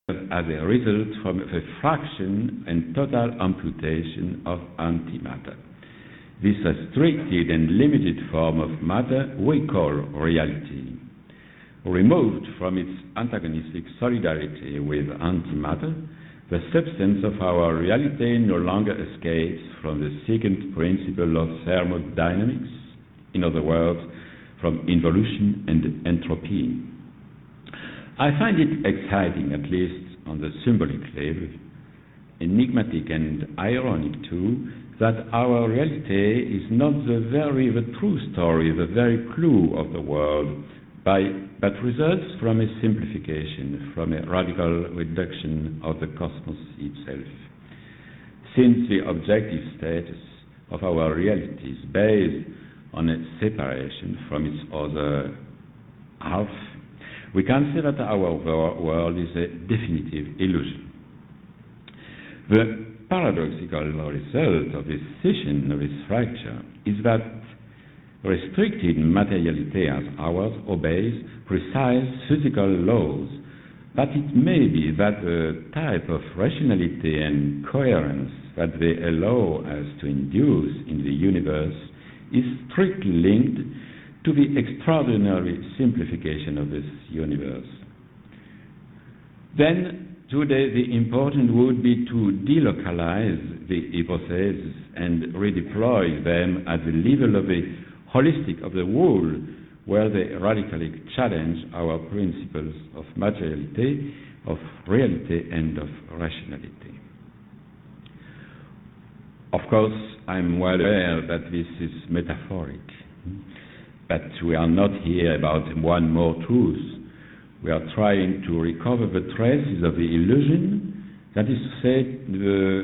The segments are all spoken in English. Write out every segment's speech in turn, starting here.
as a result from a fraction and total amputation of antimatter. This restricted and limited form of matter we call reality. Removed from its antagonistic solidarity with antimatter, the substance of our reality no longer escapes from the second principle of thermodynamics, in other words, from involution and entropy. I find it exciting, at least on the symbolic level, enigmatic and ironic too, that our reality is not the true story, the very clue of the world, but results from a simplification, from a radical reduction of the cosmos itself. Since the objective status of our reality is based on a separation from its other half, we can say that our world is a definitive illusion. The paradoxical result of this scission, of this fracture, is that restricted materiality as ours obeys precise physical laws, but it may be that the type of rationality and coherence that they allow us to induce in the universe is strictly linked to the extraordinary simplification of this universe. Then, today, the important would be to delocalize the hypotheses and redeploy them at the level of the holistic of the whole, where they radically challenge our principles of materiality, of reality, and of rationality. Of course, I'm well aware that this is metaphoric, but we are not here about one more truth. We are trying to recover the traces of the illusion, that is to say,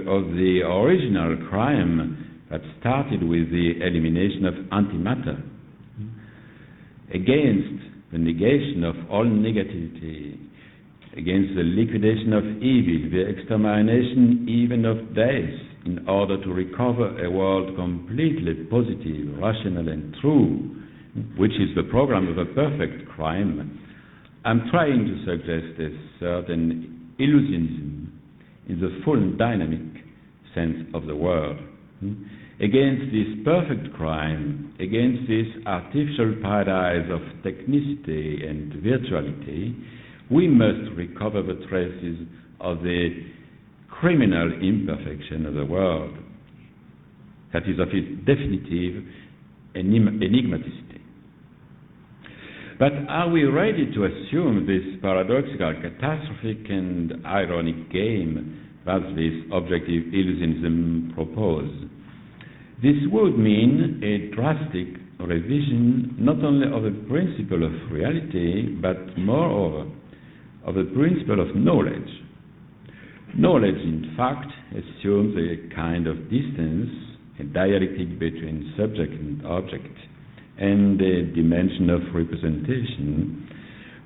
of the original crime that started with the elimination of antimatter, against the negation of all negativity, against the liquidation of evil, the extermination even of death, in order to recover a world completely positive, rational and true, which is the program of a perfect crime. I'm trying to suggest a certain illusionism in the full dynamic sense of the word. Against this perfect crime, against this artificial paradise of technicity and virtuality, we must recover the traces of the criminal imperfection of the world, that is, of its definitive enigmaticity. But are we ready to assume this paradoxical, catastrophic and ironic game that this objective illusionism proposes? This would mean a drastic revision not only of the principle of reality, but moreover of the principle of knowledge. Knowledge, in fact, assumes a kind of distance, a dialectic between subject and object, and a dimension of representation,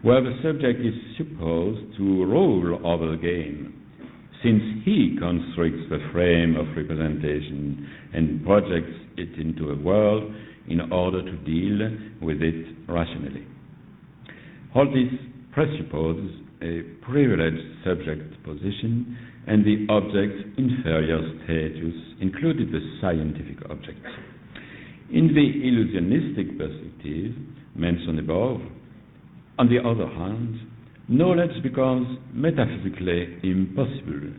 where the subject is supposed to rule over the game, since he constructs the frame of representation and projects it into a world in order to deal with it rationally. All this presupposes a privileged subject position and the object's inferior status, including the scientific object. In the illusionistic perspective mentioned above, on the other hand, knowledge becomes metaphysically impossible,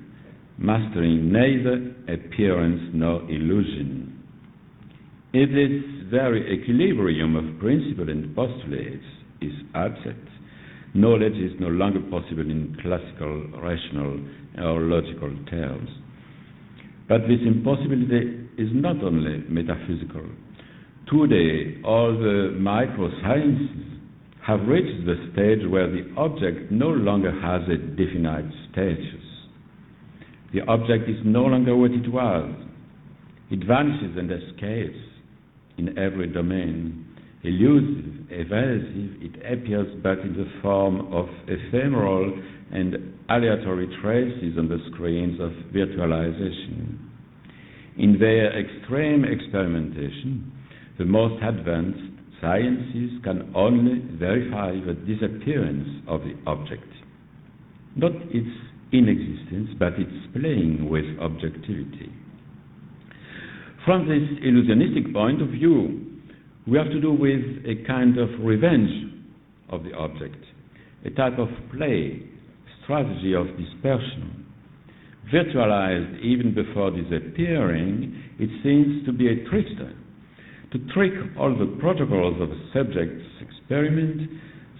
mastering neither appearance nor illusion. If this very equilibrium of principle and postulates is upset, knowledge is no longer possible in classical, rational, or logical terms. But this impossibility is not only metaphysical. Today, all the microsciences have reached the stage where the object no longer has a definite status. The object is no longer what it was. It vanishes and escapes in every domain. Elusive, evasive, it appears but in the form of ephemeral and aleatory traces on the screens of virtualization. In their extreme experimentation, the most advanced sciences can only verify the disappearance of the object, not its in existence, but it's playing with objectivity. From this illusionistic point of view, we have to do with a kind of revenge of the object, a type of play, strategy of dispersion. Virtualized even before disappearing, it seems to be a trickster, to trick all the protocols of a subject's experiment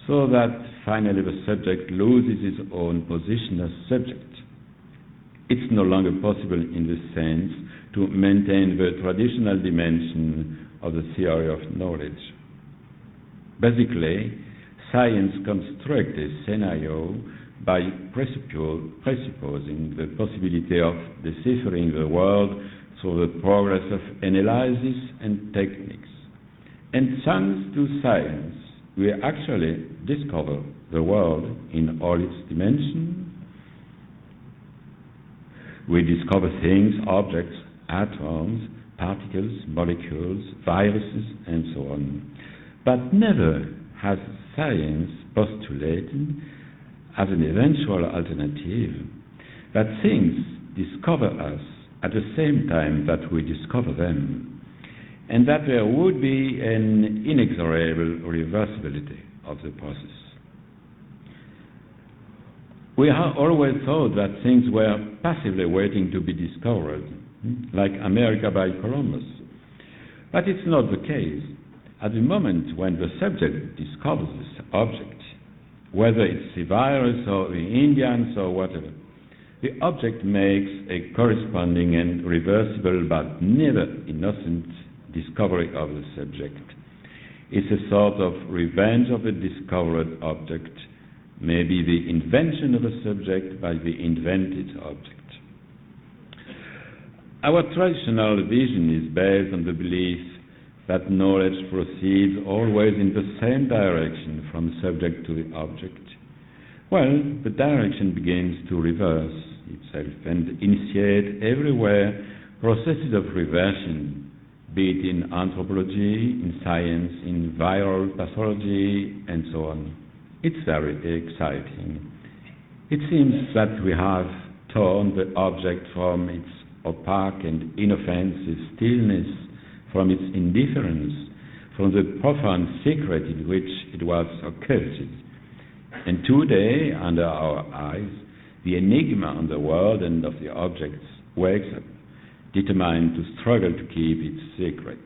so that finally the subject loses his own position as subject. It's no longer possible in this sense to maintain the traditional dimension of the theory of knowledge. Basically, science constructs a scenario by presupposing the possibility of deciphering the world through the progress of analysis and techniques. And thanks to science, we actually discover the world in all its dimensions. We discover things, objects, atoms, particles, molecules, viruses, and so on. But never has science postulated as an eventual alternative that things discover us at the same time that we discover them, and that there would be an inexorable reversibility of the process. We have always thought that things were passively waiting to be discovered, like America by Columbus. But it's not the case. At the moment when the subject discovers this object, whether it's the virus or the Indians or whatever, the object makes a corresponding and reversible but never innocent discovery of the subject. It's a sort of revenge of a discovered object, maybe the invention of a subject by the invented object. Our traditional vision is based on the belief that knowledge proceeds always in the same direction from subject to the object. Well, the direction begins to reverse itself and initiate everywhere processes of reversion, be it in anthropology, in science, in viral pathology, and so on. It's very exciting. It seems that we have torn the object from its opaque and inoffensive stillness, from its indifference, from the profound secret in which it was occulted. And today, under our eyes, the enigma on the world and of the objects wakes up, determined to struggle to keep its secrets.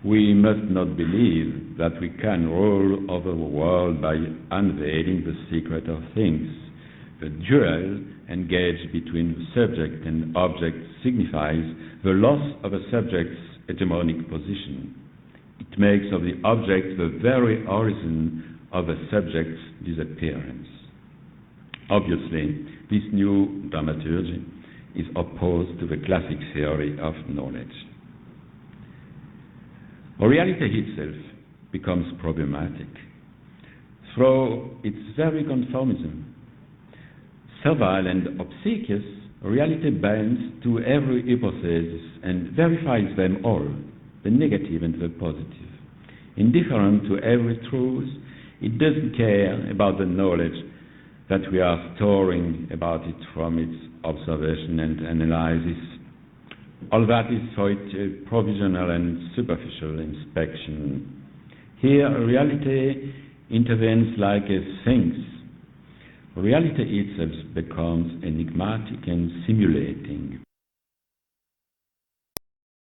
We must not believe that we can rule over the world by unveiling the secret of things. The duel engaged between the subject and object signifies the loss of a subject's hegemonic position. It makes of the object the very origin of a subject's disappearance. Obviously, this new dramaturgy is opposed to the classic theory of knowledge. Reality itself becomes problematic through its very conformism. Servile and obsequious, reality bends to every hypothesis and verifies them all, the negative and the positive. Indifferent to every truth, it doesn't care about the knowledge that we are storing about it from its observation and analysis. All that is for it a provisional and superficial inspection. Here, reality intervenes like a sphinx. Reality itself becomes enigmatic and simulating.